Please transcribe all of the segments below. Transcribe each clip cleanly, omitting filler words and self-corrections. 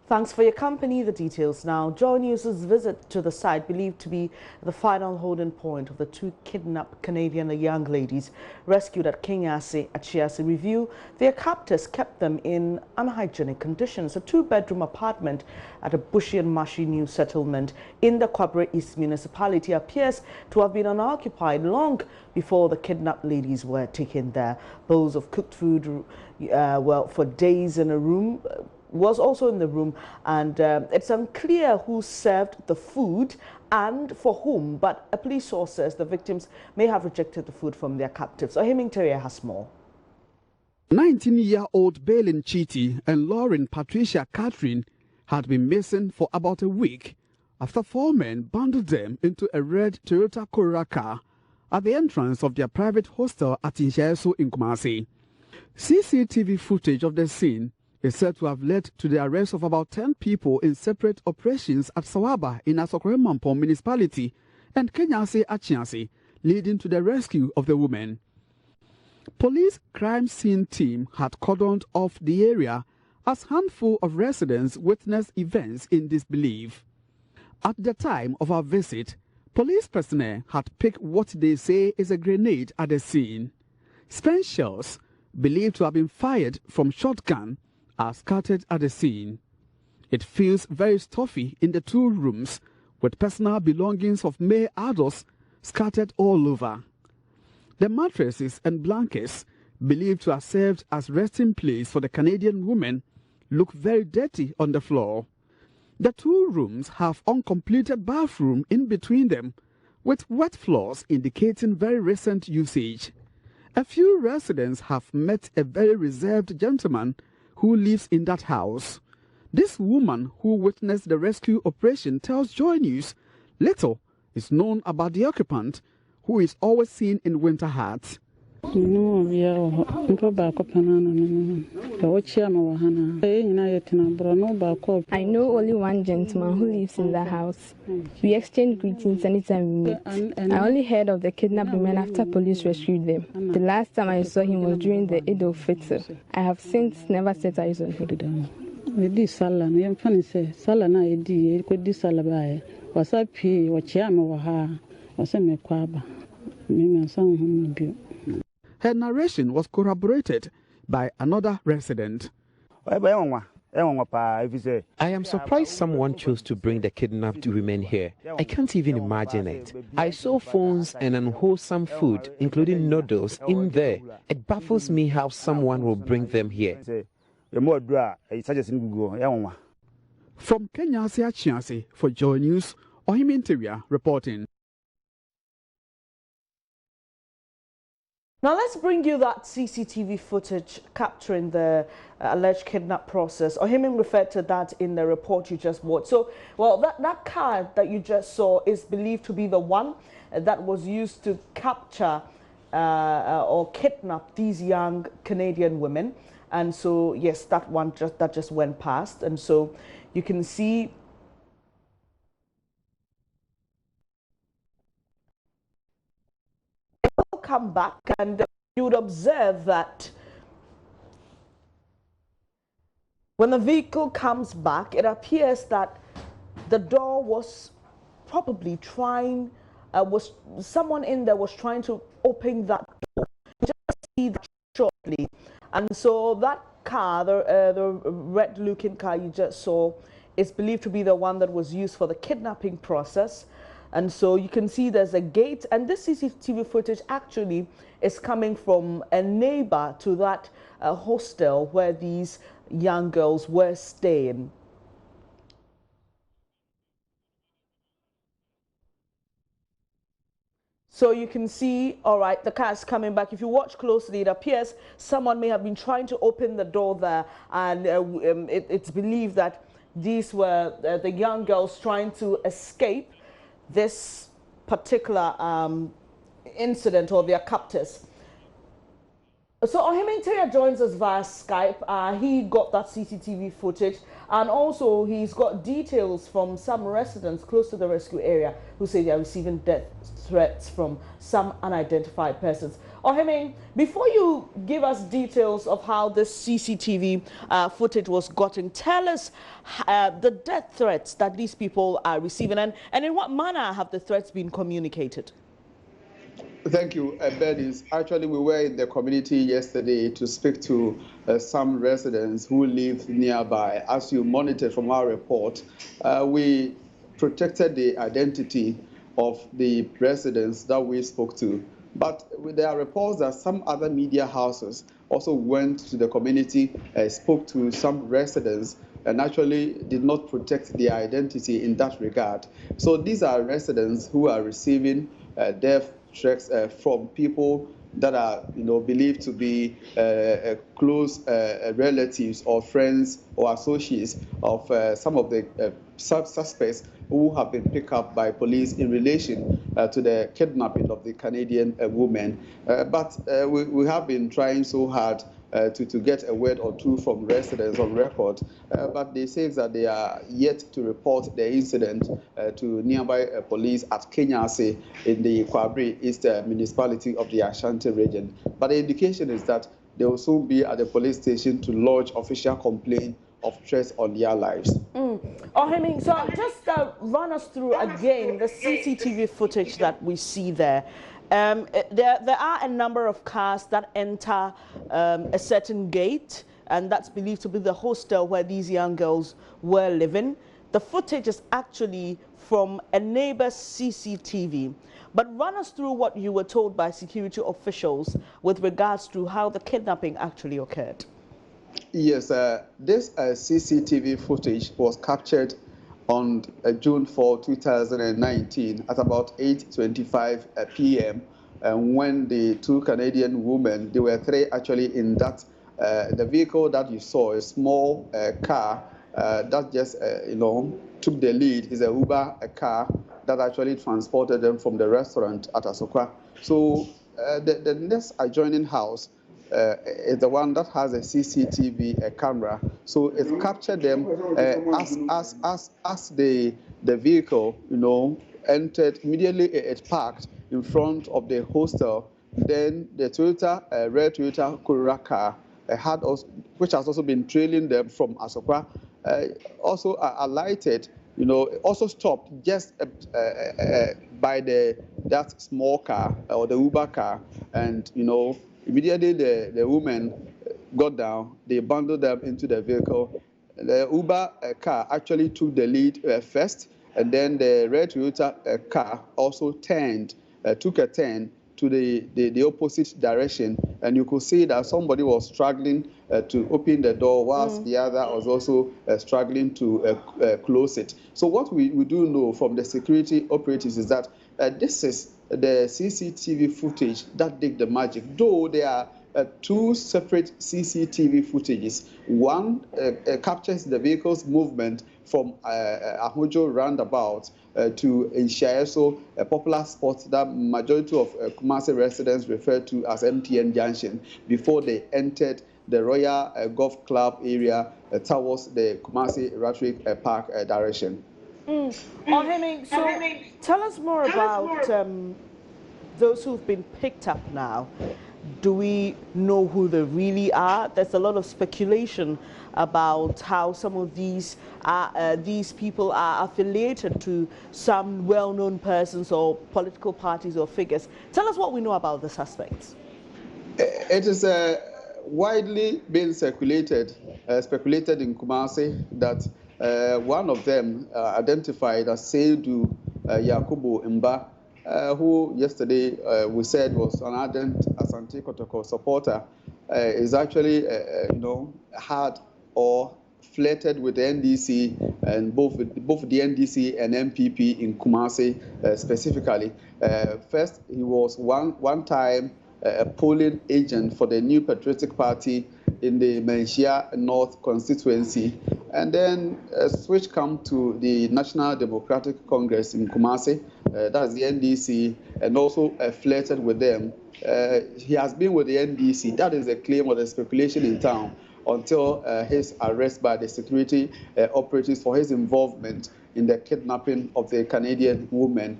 Thanks for your company. The details now. JoyNews' visit to the site, believed to be the final holding point of the two kidnapped Canadian young ladies rescued at Kenyasi-Achiase review. Their captors kept them in unhygienic conditions. A two-bedroom apartment at a bushy and marshy new settlement in the Kwabre East municipality appears to have been unoccupied long before the kidnapped ladies were taken there. Bowls of cooked food, for days in a room, was also in the room, and it's unclear who served the food and for whom, but a police source says the victims may have rejected the food from their captives. Ohiming Terry has more. 19-year-old Bailin Chiti and Lauren Patricia Catherine had been missing for about a week after four men bundled them into a red Toyota Corolla car at the entrance of their private hostel at Incheso in Kumasi. CCTV footage of the scene is said to have led to the arrest of about 10 people in separate operations at Sawaba in Asokore-Mampong municipality and Kenyasi-Achiase, leading to the rescue of the women. Police crime scene team had cordoned off the area as handful of residents witnessed events in disbelief. At the time of our visit, police personnel had picked what they say is a grenade at the scene. Spent shells, believed to have been fired from shotgun, are scattered at the scene. It feels very stuffy in the two rooms, with personal belongings of male adults scattered all over. The mattresses and blankets, believed to have served as resting place for the Canadian women, look very dirty on the floor. The two rooms have uncompleted bathroom in between them, with wet floors indicating very recent usage. A few residents have met a very reserved gentleman who lives in that house. This woman who witnessed the rescue operation tells JoyNews little is known about the occupant, who is always seen in winter hats. I know only one gentleman who lives in the house. We exchange greetings anytime we meet. I only heard of the kidnapped women after police rescued them. The last time I saw him was during the Eid al-Fitr. I have since never set eyes on him. Her narration was corroborated by another resident. I am surprised someone chose to bring the kidnapped women here. I can't even imagine it. I saw phones and unwholesome food, including noodles, in there. It baffles me how someone will bring them here. From Kenyasi-Achiase for JoyNews, Ohiming reporting. Now let's bring you that CCTV footage capturing the alleged kidnap process. Ohiming referred to that in the report you just watched. So, well, that car that you just saw is believed to be the one that was used to capture or kidnap these young Canadian women. And so, yes, that one just went past. And so you can see come back, and you would observe that when the vehicle comes back, it appears that the door was probably trying, someone in there was trying to open that door. You just see that shortly. And so that car, the red-looking car you just saw, is believed to be the one that was used for the kidnapping process. And so you can see there's a gate, and this CCTV footage actually is coming from a neighbor to that hostel where these young girls were staying. So you can see, all right, the car is coming back. If you watch closely, it appears someone may have been trying to open the door there, and it's believed that these were the young girls trying to escape this particular incident, or their captors. So Ohiming joins us via Skype. He got that CCTV footage, and also he's got details from some residents close to the rescue area who say they are receiving death threats from some unidentified persons. Oheming, before you give us details of how this CCTV footage was gotten, tell us the death threats that these people are receiving, and in what manner have the threats been communicated? Thank you, Bernice. Actually, we were in the community yesterday to speak to some residents who live nearby. As you monitored from our report, we protected the identity of the residents that we spoke to. But there are reports that some other media houses also went to the community, spoke to some residents, and actually did not protect their identity in that regard. So these are residents who are receiving death threats from people that are, believed to be close relatives or friends or associates of some of the suspects who have been picked up by police in relation to the kidnapping of the Canadian woman. But we have been trying so hard to get a word or two from residents on record, but they say that they are yet to report the incident to nearby police at Kenyasi in the Kwabri East municipality of the Ashanti region. But the indication is that they will soon be at the police station to lodge official complaint of threats on their lives. Oheming, so just run us through again the CCTV footage that we see there. There are a number of cars that enter a certain gate, and that's believed to be the hostel where these young girls were living. The footage is actually from a neighbor's CCTV. But run us through what you were told by security officials with regards to how the kidnapping actually occurred. Yes, this CCTV footage was captured on June 4, 2019 at about 8:25 p.m. When the two Canadian women, there were three actually in that, the vehicle that you saw, a small car that just, took the lead, is a Uber car that actually transported them from the restaurant at Asokwa. So the next adjoining house is the one that has a CCTV camera, so it captured them as the vehicle, entered. Immediately it parked in front of the hostel. Then the red Toyota Corolla car which has also been trailing them from Asokwa, also alighted. Also stopped just by that small car or the Uber car, and immediately the women got down. They bundled them into the vehicle. The Uber car actually took the lead first, and then the red Toyota car also took a turn to the opposite direction, and you could see that somebody was struggling to open the door, whilst the other was also struggling to close it. So what we do know from the security operatives is that this is the CCTV footage that did the magic, though there are two separate CCTV footages. One captures the vehicle's movement from Ahojo roundabout to Kenyasi-Achiase, a popular spot that majority of Kumasi residents refer to as MTN Junction, before they entered the Royal Golf Club area towards the Kumasi Rhetoric Park direction. Oheming, so tell us more about those who've been picked up now. Do we know who they really are? There's a lot of speculation about how some of these people are affiliated to some well-known persons or political parties or figures. Tell us what we know about the suspects. It is widely been speculated in Kumasi that one of them, identified as Seidu Yakubu Mba, who yesterday we said was an ardent Asante Kotoko supporter, is actually, had or flirted with the NDC, and both the NDC and MPP in Kumasi specifically. First, he was one time a polling agent for the New Patriotic Party in the Menchia North constituency, and then switch come to the National Democratic Congress in Kumasi, that's the NDC, and also flirted with them. He has been with the NDC. That is the claim or the speculation in town, until his arrest by the security operatives for his involvement in the kidnapping of the Canadian woman.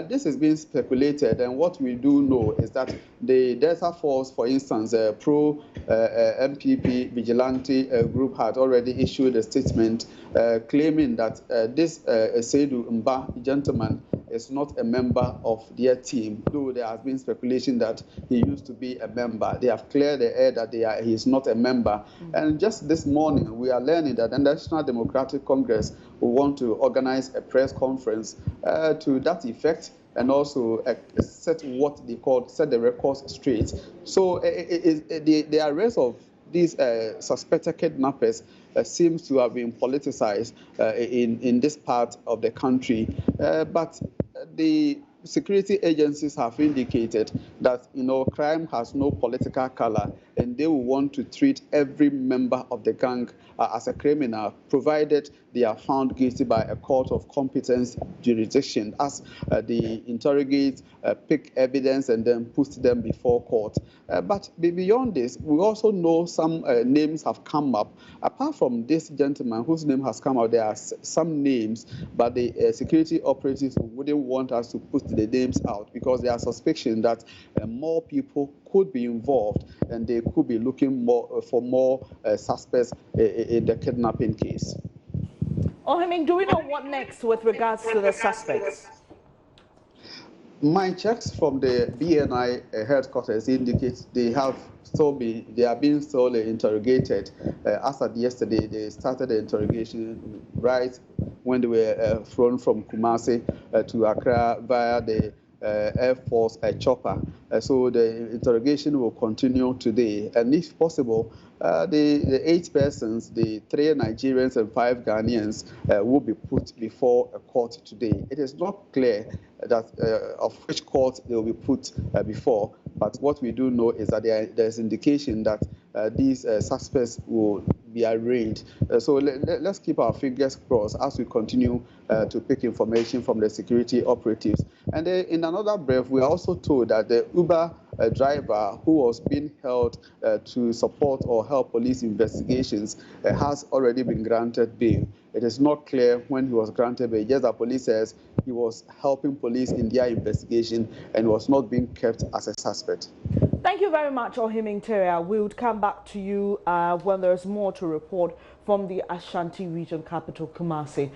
This has been speculated, and what we do know is that the Delta Force, for instance, pro-MPP vigilante group had already issued a statement claiming that this Seydou Mba gentleman is not a member of their team, though there has been speculation that he used to be a member. They have cleared the air that he is not a member. And just this morning, we are learning that the National Democratic Congress will want to organize a press conference to that effect, and also set what they call set the records straight. So the arrest of these suspected kidnappers seems to have been politicized in this part of the country. But the security agencies have indicated that, crime has no political color, and they will want to treat every member of the gang as a criminal, provided they are found guilty by a court of competence jurisdiction, as they interrogate, pick evidence, and then put them before court. But beyond this, we also know some names have come up. Apart from this gentleman whose name has come out, there are some names, but the security operatives wouldn't want us to put the names out because there are suspicion that more people could be involved, and they could be looking for more suspects in the kidnapping case. Ohiming, do we know what next with regards to the suspects? My checks from the BNI headquarters indicate they are being thoroughly interrogated. As of yesterday, they started the interrogation right when they were flown from Kumasi to Accra via the Air Force chopper. So the interrogation will continue today, and if possible, the 8 persons, the 3 Nigerians and 5 Ghanaians, will be put before a court today. It is not clear that of which court they will be put before, but what we do know is that there's indication that these suspects will be arraigned. So let's keep our fingers crossed as we continue to pick information from the security operatives. And in another breath, we are also told that the Uber driver who was being held to support or help police investigations has already been granted bail. It is not clear when he was granted bail, just that police says he was helping police in their investigation and was not being kept as a suspect. Thank you very much, Ohiming Teria. We would come back to you when there's more to report from the Ashanti region capital, Kumasi.